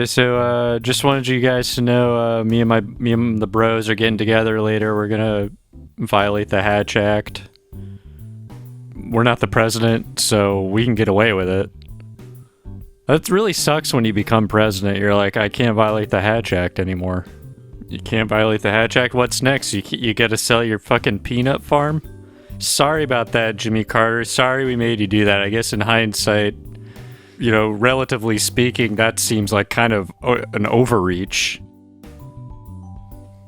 So, just wanted you guys to know, me and the bros are getting together later. We're gonna violate the Hatch Act. We're not the president, so we can get away with it. That really sucks when you become president. You're like, I can't violate the Hatch Act anymore. You can't violate the Hatch Act? What's next? You gotta sell your fucking peanut farm? Sorry about that, Jimmy Carter. Sorry we made you do that. I guess in hindsight, relatively speaking, that seems like kind of an overreach.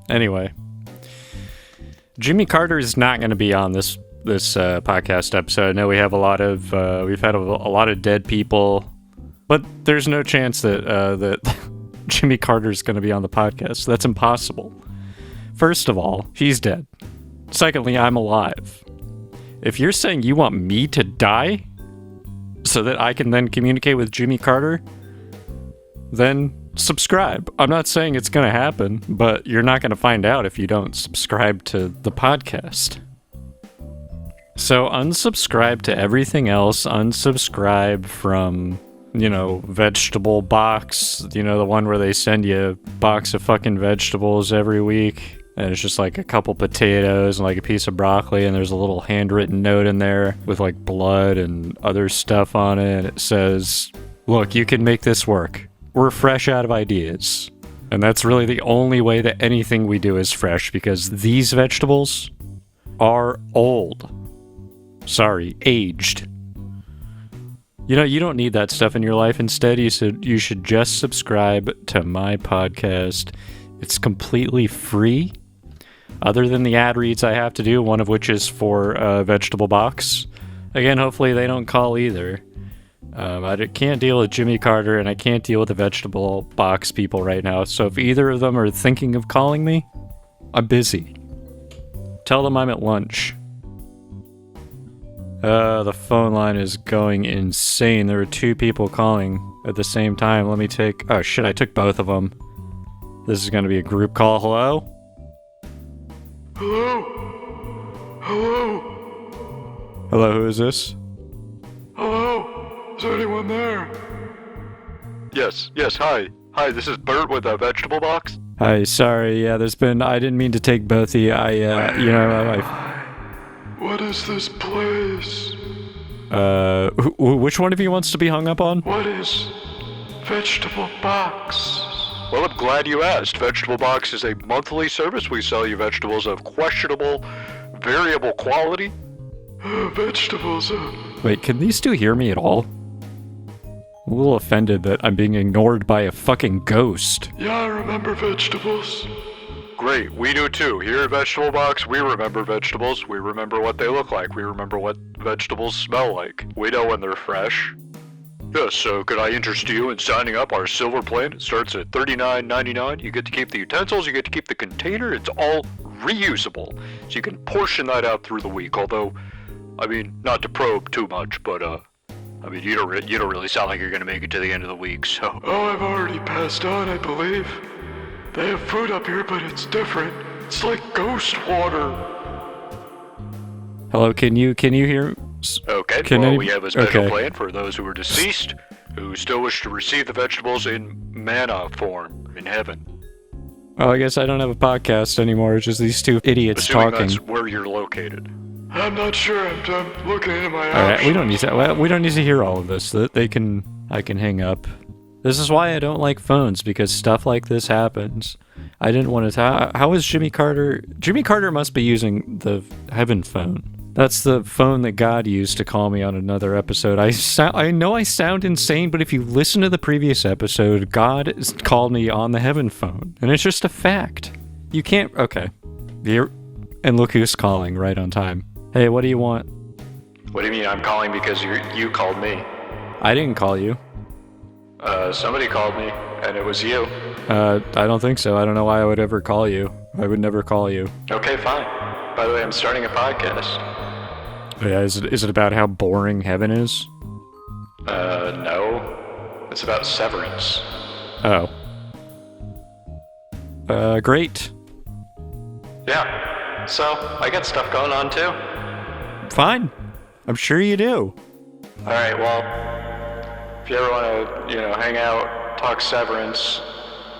Anyway, Jimmy Carter is not going to be on this podcast episode. I know we have we've had a lot of dead people, but there's no chance that Jimmy Carter is going to be on the podcast. That's impossible. First of all, he's dead. Secondly, I'm alive. If you're saying you want me to die so that I can then communicate with Jimmy Carter, then subscribe. I'm not saying it's going to happen, but you're not going to find out if you don't subscribe to the podcast. So unsubscribe to everything else. Unsubscribe from, vegetable box, the one where they send you a box of fucking vegetables every week. And it's just like a couple potatoes and like a piece of broccoli, and there's a little handwritten note in there with like blood and other stuff on it. And it says, look, you can make this work. We're fresh out of ideas. And that's really the only way that anything we do is fresh, because these vegetables are old. Sorry, aged. You don't need that stuff in your life. Instead, you should just subscribe to my podcast. It's completely free. Other than the ad reads I have to do, one of which is for Vegetable Box. Again, hopefully they don't call either. I can't deal with Jimmy Carter, and I can't deal with the Vegetable Box people right now. So if either of them are thinking of calling me, I'm busy. Tell them I'm at lunch. The phone line is going insane. There are two people calling at the same time. Let me take... Oh shit, I took both of them. This is going to be a group call. Hello? Hello? Hello? Hello, who is this? Hello? Is there anyone there? Yes, hi. Hi, this is Bert with a Vegetable Box. Hi, sorry, yeah, I didn't mean to take both of you. What is this place? Which one of you wants to be hung up on? What is Vegetable Box? Well, I'm glad you asked. Vegetable Box is a monthly service. We sell you vegetables of questionable, variable quality. Vegetables, Wait, can these two hear me at all? I'm a little offended that I'm being ignored by a fucking ghost. Yeah, I remember vegetables. Great, we do too. Here at Vegetable Box, we remember vegetables. We remember what they look like. We remember what vegetables smell like. We know when they're fresh. Yes, so could I interest you in signing up our silver plan? It starts at $39.99. You get to keep the utensils, you get to keep the container. It's all reusable. So you can portion that out through the week. Although, not to probe too much, but you don't really sound like you're gonna make it to the end of the week, so. Oh, I've already passed on, I believe. They have food up here, but it's different. It's like ghost water. Hello, can you hear? Okay, we have a special plan for those who are deceased, who still wish to receive the vegetables in manna form in heaven. Well, I guess I don't have a podcast anymore. It's just these two idiots Assuming talking. That's where you're located. I'm not sure. I'm looking into my options. All right, we don't need to hear all of this. I can hang up. This is why I don't like phones, because stuff like this happens. I didn't want to. How is Jimmy Carter? Jimmy Carter must be using the heaven phone. That's the phone that God used to call me on another episode. I know I sound insane, but if you listen to the previous episode, God called me on the heaven phone. And it's just a fact. You can't... Okay. And look who's calling right on time. Hey, what do you want? What do you mean I'm calling because you called me? I didn't call you. Somebody called me, and it was you. I don't think so. I don't know why I would ever call you. I would never call you. Okay, fine. By the way, I'm starting a podcast. Yeah, is it about how boring heaven is? No. It's about severance. Oh. Great. Yeah. So, I got stuff going on too. Fine. I'm sure you do. Alright, well, if you ever want to, hang out, talk Severance.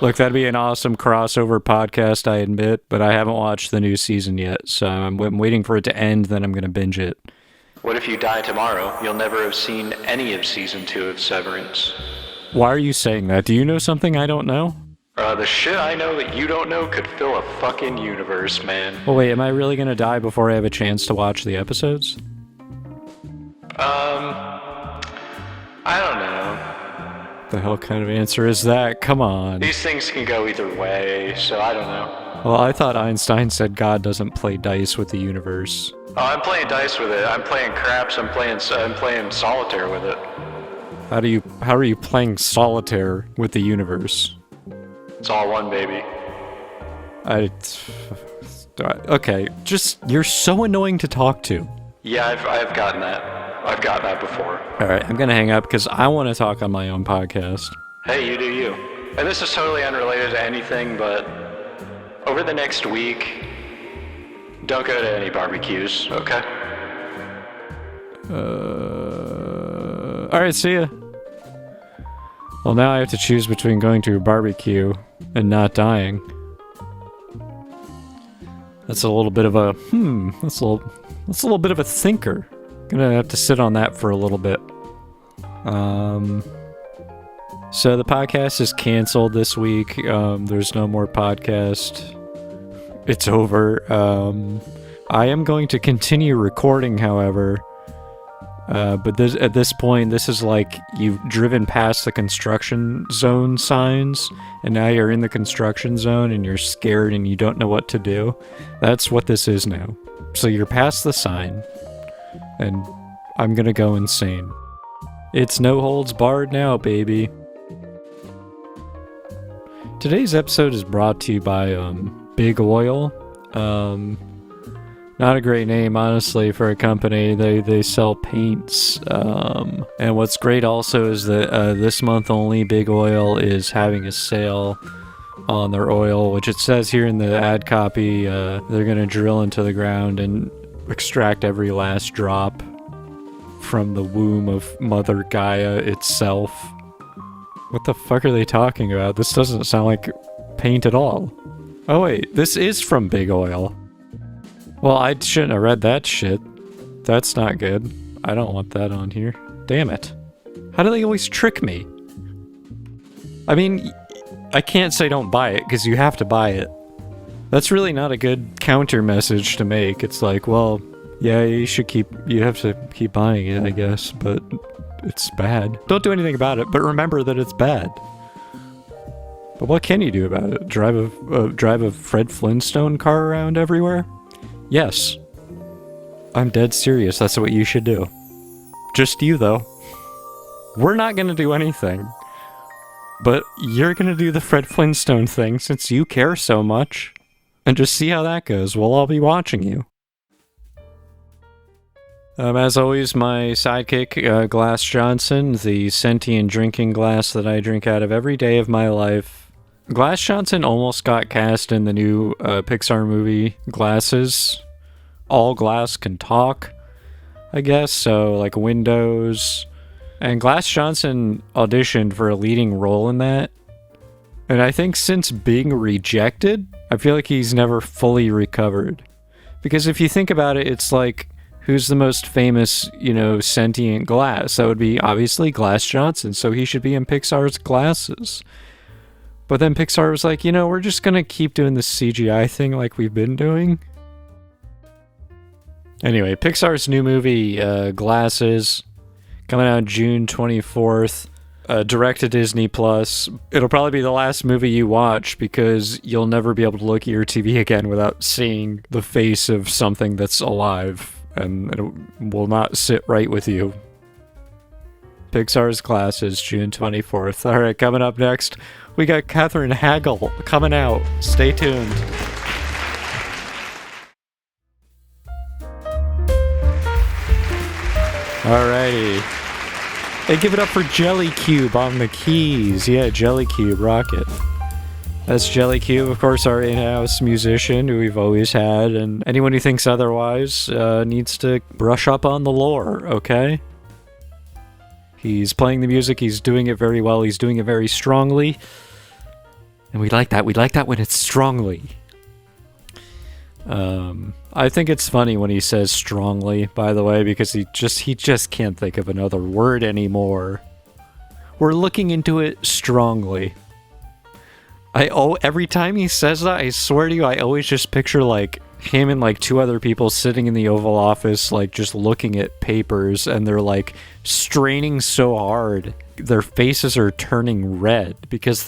Look, that'd be an awesome crossover podcast, I admit, but I haven't watched the new season yet, so I'm waiting for it to end, then I'm going to binge it. What if you die tomorrow? You'll never have seen any of Season 2 of Severance. Why are you saying that? Do you know something I don't know? The shit I know that you don't know could fill a fucking universe, man. Well, wait, am I really going to die before I have a chance to watch the episodes? I don't know. The hell kind of answer is that? Come on. These things can go either way, so I don't know. Well, I thought Einstein said God doesn't play dice with the universe. Oh, I'm playing dice with it. I'm playing craps. I'm playing solitaire with it. How are you playing solitaire with the universe? It's all one, baby. Okay, you're so annoying to talk to. Yeah, I've gotten that. I've gotten that before. Alright, I'm gonna hang up because I want to talk on my own podcast. Hey, you do you. And this is totally unrelated to anything, but over the next week, don't go to any barbecues, okay? Alright, see ya. Well, now I have to choose between going to a barbecue and not dying. That's a little bit of a that's a little bit of a thinker. Gonna have to sit on that for a little bit. So the podcast is canceled this week. There's no more podcast. It's over. I am going to continue recording, however. But at this point, this is like you've driven past the construction zone signs, and now you're in the construction zone, and you're scared, and you don't know what to do. That's what this is now. So you're past the sign, and I'm gonna go insane. It's no holds barred now, baby. Today's episode is brought to you by Big Oil. Not a great name, honestly, for a company. They sell paints. And what's great also is that this month only, Big Oil is having a sale on their oil, which it says here in the ad copy. They're going to drill into the ground and extract every last drop from the womb of Mother Gaia itself. What the fuck are they talking about? This doesn't sound like paint at all. Oh wait, this is from Big Oil. Well, I shouldn't have read that shit. That's not good. I don't want that on here. Damn it. How do they always trick me? I mean, I can't say don't buy it, because you have to buy it. That's really not a good counter message to make. It's like, well, yeah, you have to keep buying it, I guess, but it's bad. Don't do anything about it, but remember that it's bad. But what can you do about it? Drive a Fred Flintstone car around everywhere? Yes. I'm dead serious. That's what you should do. Just you, though. We're not gonna do anything. But you're gonna do the Fred Flintstone thing since you care so much. And just see how that goes. We'll all be watching you. As always, my sidekick, Glass Johnson, the sentient drinking glass that I drink out of every day of my life. Glass Johnson almost got cast in the new Pixar movie Glasses. All glass can talk, I guess, so like Windows. And Glass Johnson auditioned for a leading role in that. And I think since being rejected, I feel like he's never fully recovered. Because if you think about it, it's like, who's the most famous, sentient glass? That would be obviously Glass Johnson, so he should be in Pixar's Glasses. But then Pixar was like, we're just gonna keep doing this CGI thing like we've been doing. Anyway, Pixar's new movie, Glasses, coming out June 24th, direct to Disney+. It'll probably be the last movie you watch because you'll never be able to look at your TV again without seeing the face of something that's alive, and it will not sit right with you. Pixar's Glasses, June 24th. Alright, coming up next, we got Katherine Hagel coming out. Stay tuned. Alrighty. Hey, give it up for Jelly Cube on the keys. Yeah, Jelly Cube, rock it. That's Jelly Cube, of course, our in-house musician who we've always had, and anyone who thinks otherwise needs to brush up on the lore, okay? He's playing the music, he's doing it very well, he's doing it very strongly. And we like that. We like that when it's strongly. I think it's funny when he says strongly, by the way, because he just can't think of another word anymore. We're looking into it strongly. Every time he says that, I swear to you, I always just picture like him and like two other people sitting in the Oval Office, like just looking at papers, and they're like straining so hard, their faces are turning red because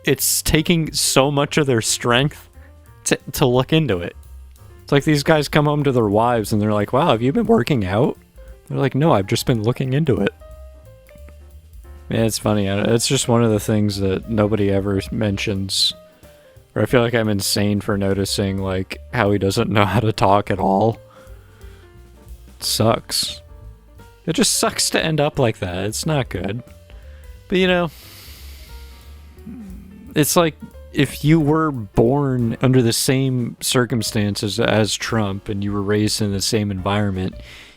it's taking so much of their strength to look into it. It's like these guys come home to their wives and they're like, wow, have you been working out? They're like, no, I've just been looking into it. Man, it's funny. It's just one of the things that nobody ever mentions. Or I feel like I'm insane for noticing, like, how he doesn't know how to talk at all. It sucks. It just sucks to end up like that. It's not good. But, you know, it's like if you were born under the same circumstances as Trump and you were raised in the same environment,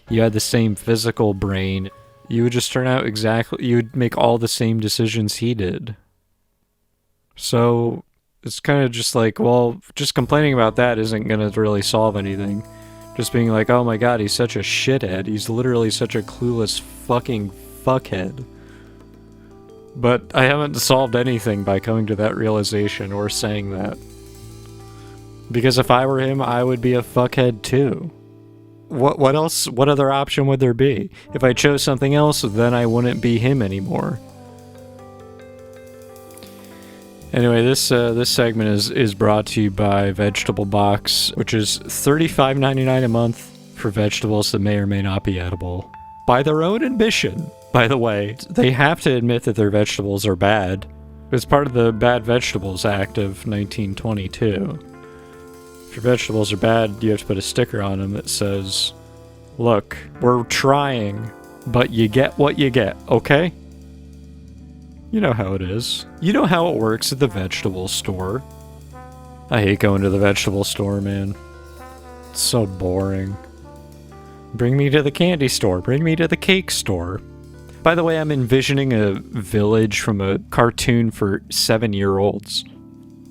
you had the same physical brain, you would just turn out exactly, you would make all the same decisions he did. So it's kind of just like, well, just complaining about that isn't going to really solve anything. Just being like, oh my god, he's such a shithead. He's literally such a clueless fucking fuckhead. But I haven't solved anything by coming to that realization or saying that. Because if I were him, I would be a fuckhead too. What else? What other option would there be? If I chose something else, then I wouldn't be him anymore. Anyway, this segment is brought to you by Vegetable Box, which is $35.99 a month for vegetables that may or may not be edible. By their own admission, by the way, they have to admit that their vegetables are bad. It's part of the Bad Vegetables Act of 1922. If your vegetables are bad, you have to put a sticker on them that says, look, we're trying, but you get what you get, okay? You know how it is. You know how it works at the vegetable store. I hate going to the vegetable store, man. It's so boring. Bring me to the candy store. Bring me to the cake store. By the way, I'm envisioning a village from a cartoon for 7-year-olds.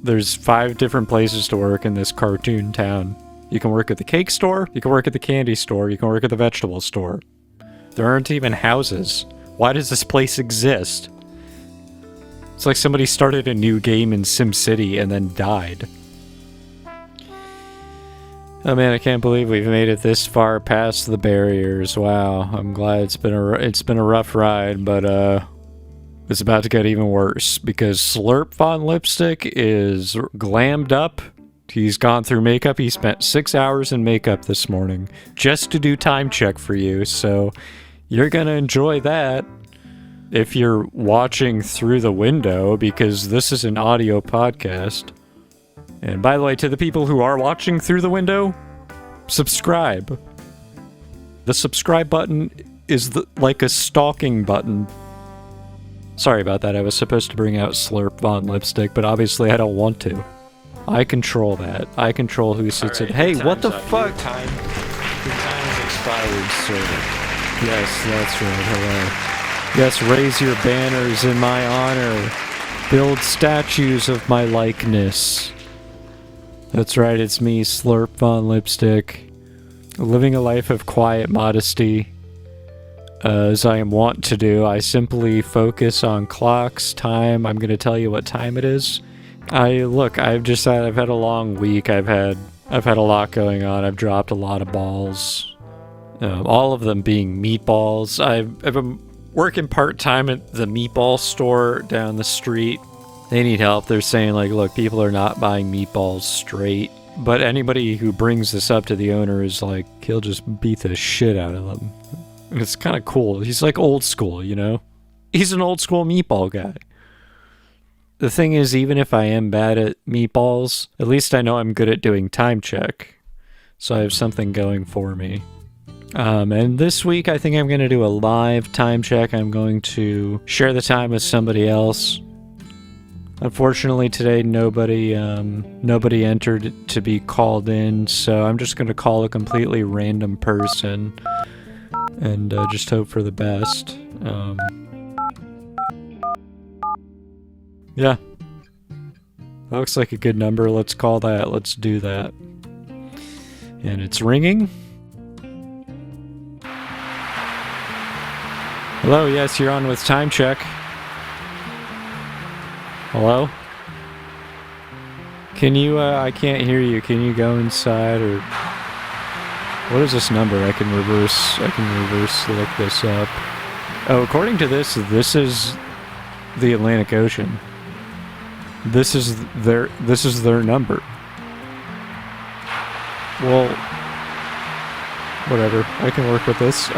There's 5 different places to work in this cartoon town. You can work at the cake store, you can work at the candy store, you can work at the vegetable store. There aren't even houses. Why does this place exist? It's like somebody started a new game in SimCity and then died. Oh man, I can't believe we've made it this far past the barriers. Wow, I'm glad it's been a rough ride, but it's about to get even worse because Slurp Von Lipstick is glammed up. He's gone through makeup. He spent 6 hours in makeup this morning just to do time check for you, so you're gonna enjoy that if you're watching through the window because this is an audio podcast. And by the way, to the people who are watching through the window, subscribe. The subscribe button is like a stalking button. Sorry about that, I was supposed to bring out Slurp Von Lipstick, but obviously I don't want to. I control that. I control who sits in. Hey, what the fuck? Your time has expired, sir. Yes, that's right, hello. Yes, raise your banners in my honor. Build statues of my likeness. That's right, it's me, Slurp Von Lipstick, living a life of quiet modesty. As I am wont to do, I simply focus on clocks, time. I'm going to tell you what time it is. I've had a long week. I've had a lot going on. I've dropped a lot of balls. All of them being meatballs. I've been working part-time at the meatball store down the street. They need help. They're saying, like, look, people are not buying meatballs straight. But anybody who brings this up to the owner is like, he'll just beat the shit out of them. And it's kind of cool. He's like old school, you know? He's an old school meatball guy. The thing is, even if I am bad at meatballs, at least I know I'm good at doing time check. So I have something going for me. And this week, I think I'm going to do a live time check. I'm going to share the time with somebody else. Unfortunately, today nobody entered to be called in, so I'm just going to call a completely random person and just hope for the best. Yeah. That looks like a good number. Let's call that. Let's do that. And it's ringing. Hello, yes, you're on with Time Check. Hello? Can you, I can't hear you. Can you go inside or... What is this number? I can reverse look this up. Oh, according to this is the Atlantic Ocean. This is their number. Well, whatever. I can work with this.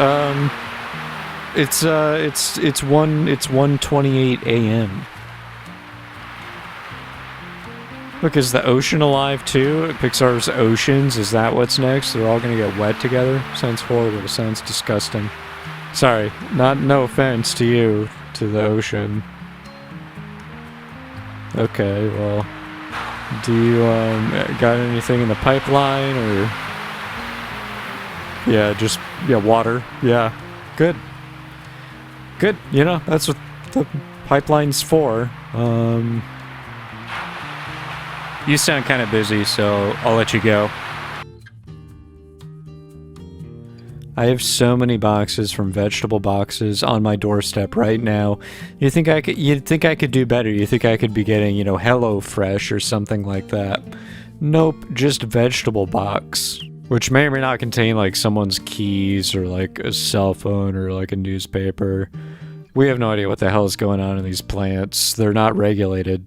It's 1:28 a.m. Look, is the ocean alive too? Pixar's Oceans, is that what's next? They're all gonna get wet together? Sounds horrible. Sounds disgusting. Sorry, no offense to you, to the ocean. Okay, well, do you got anything in the pipeline or? Yeah, just water. Yeah, good. You know, that's what the pipeline's for. You sound kind of busy, so I'll let you go. I have so many boxes from vegetable boxes on my doorstep right now. You'd think I could do better. You think I could be getting, Hello Fresh or something like that. Nope, just vegetable box. Which may or may not contain like someone's keys or like a cell phone or like a newspaper. We have no idea what the hell is going on in these plants. They're not regulated.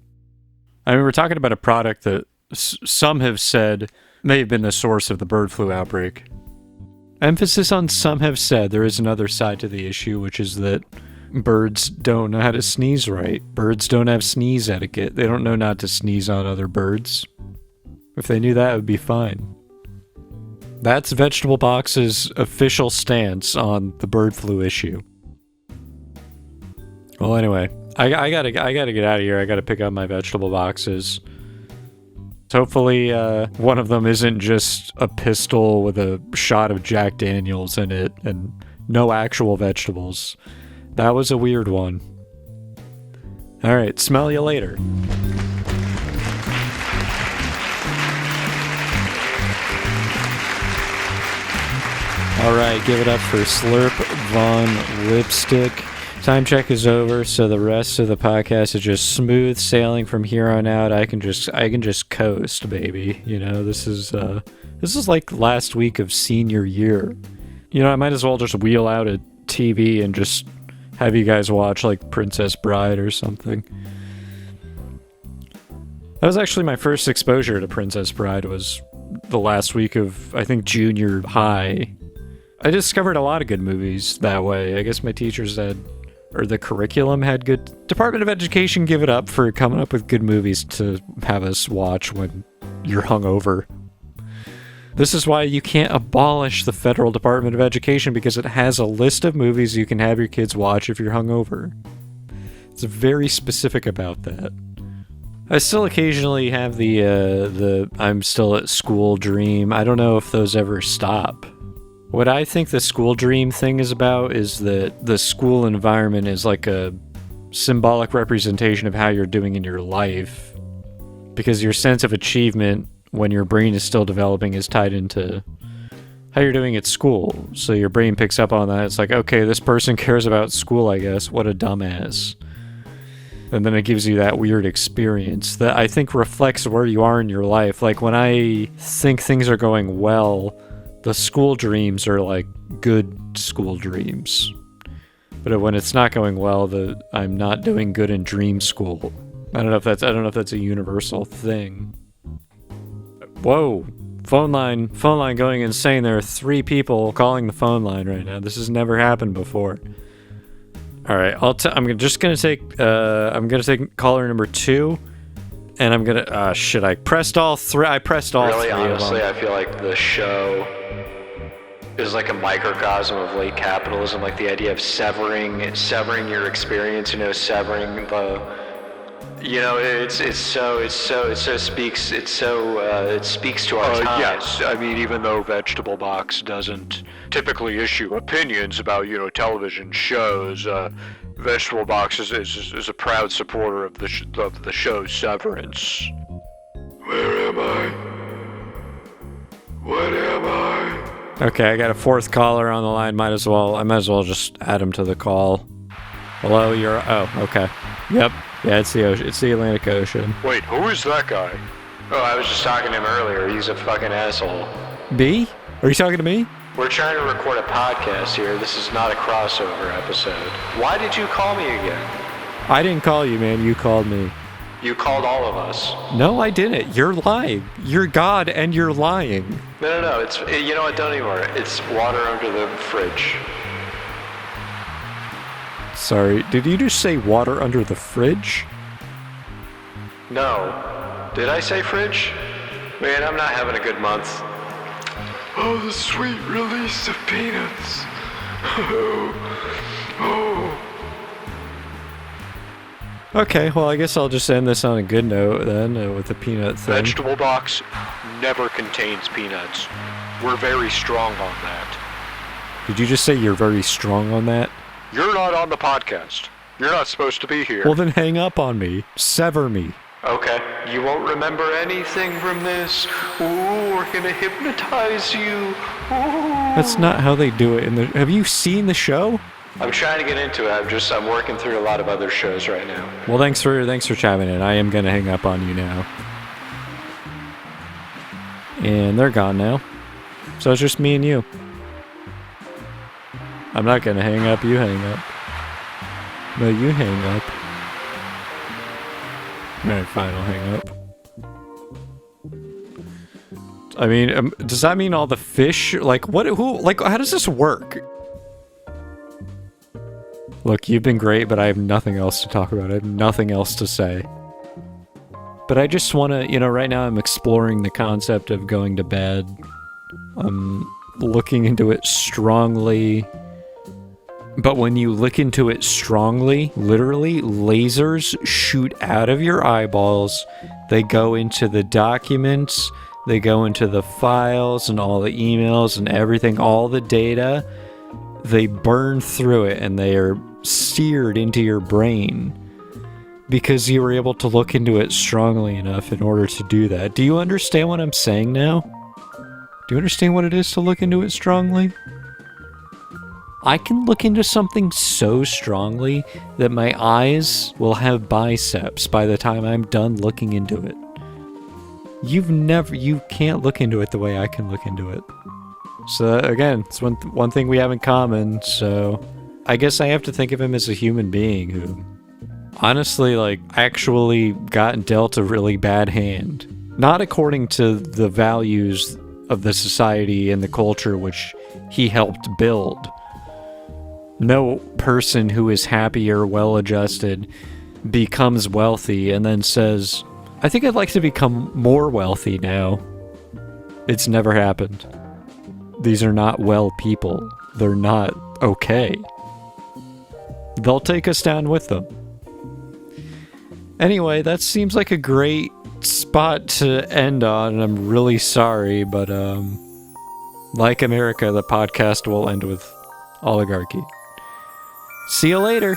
I mean, we're talking about a product that some have said may have been the source of the bird flu outbreak. Emphasis on some have said. There is another side to the issue, which is that birds don't know how to sneeze right. Birds don't have sneeze etiquette. They don't know not to sneeze on other birds. If they knew that, it would be fine. That's Vegetable Box's official stance on the bird flu issue. Well, anyway, I gotta get out of here. I gotta pick up my vegetable boxes. Hopefully, one of them isn't just a pistol with a shot of Jack Daniels in it and no actual vegetables. That was a weird one. Alright, smell you later. Alright, give it up for Slurp Von Lipstick. Time check is over, so the rest of the podcast is just smooth sailing from here on out. I can just coast, baby. This is like last week of senior year. I might as well just wheel out a TV and just have you guys watch like Princess Bride or something. That was actually my first exposure to Princess Bride, was the last week of, I think, junior high. I discovered a lot of good movies that way. I guess my teachers or the curriculum had good... Department of Education, give it up for coming up with good movies to have us watch when you're hungover. This is why you can't abolish the Federal Department of Education, because it has a list of movies you can have your kids watch if you're hungover. It's very specific about that. I still occasionally have the I'm still at school dream. I don't know if those ever stop. What I think the school dream thing is about is that the school environment is like a symbolic representation of how you're doing in your life. Because your sense of achievement when your brain is still developing is tied into how you're doing at school. So your brain picks up on that. It's like, okay, this person cares about school, I guess. What a dumbass. And then it gives you that weird experience that I think reflects where you are in your life. Like when I think things are going well, the school dreams are like good school dreams. But when it's not going well, I'm not doing good in dream school. I don't know if that's a universal thing. Whoa. Phone line going insane. There are 3 people calling the phone line right now. This has never happened before. All right, I'm just gonna take caller number 2, and I'm gonna I pressed all 3. I pressed all really, 3 honestly, of them. I feel like the show is like a microcosm of late capitalism, like the idea of severing your experience, severing it speaks to our time. Yes, I mean, even though Vegetable Box doesn't typically issue opinions about, television shows, Vegetable Box is a proud supporter of the show Severance. Where am I? What am I? Okay, I got a fourth caller on the line. I might as well just add him to the call. Hello, okay. Yep. Yeah, it's the ocean. It's the Atlantic Ocean. Wait, who is that guy? Oh, I was just talking to him earlier. He's a fucking asshole. B? Are you talking to me? We're trying to record a podcast here. This is not a crossover episode. Why did you call me again? I didn't call you, man. You called me. You called all of us. No, I didn't. You're lying. You're God and you're lying. No. You know what? Don't even worry. It's water under the fridge. Sorry, did you just say water under the fridge? No. Did I say fridge? Man, I'm not having a good month. Oh, the sweet release of peanuts. Oh. Okay, well, I guess I'll just end this on a good note then, with the peanut thing. Vegetable Box never contains peanuts. We're very strong on that. Did you just say you're very strong on that? You're not on the podcast. You're not supposed to be here. Well, then hang up on me. Sever me. Okay. You won't remember anything from this. Ooh, we're gonna hypnotize you. Ooh. That's not how they do it. Have you seen the show? I'm trying to get into it. I'm working through a lot of other shows right now. Well, thanks for chiming in. I am gonna hang up on you now. And they're gone now. So it's just me and you. I'm not gonna hang up, you hang up. No, you hang up. Alright, fine, I'll hang up. I mean, does that mean all the fish, how does this work? Look, you've been great, but I have nothing else to talk about. I have nothing else to say. But I just want to, right now I'm exploring the concept of going to bed. I'm looking into it strongly. But when you look into it strongly, literally, lasers shoot out of your eyeballs. They go into the documents. They go into the files and all the emails and everything, all the data. They burn through it and they are seared into your brain because you were able to look into it strongly enough in order to do that. Do you understand what I'm saying now? Do you understand what it is to look into it strongly? I can look into something so strongly that my eyes will have biceps by the time I'm done looking into it. You can't look into it the way I can look into it. So again, it's one thing we have in common, so I guess I have to think of him as a human being who honestly, actually got dealt a really bad hand. Not according to the values of the society and the culture which he helped build. No person who is happy or well-adjusted becomes wealthy and then says, I think I'd like to become more wealthy now. It's never happened. These are not well people. They're not okay. They'll take us down with them. Anyway, that seems like a great spot to end on, and I'm really sorry, but like America, the podcast will end with oligarchy. See you later.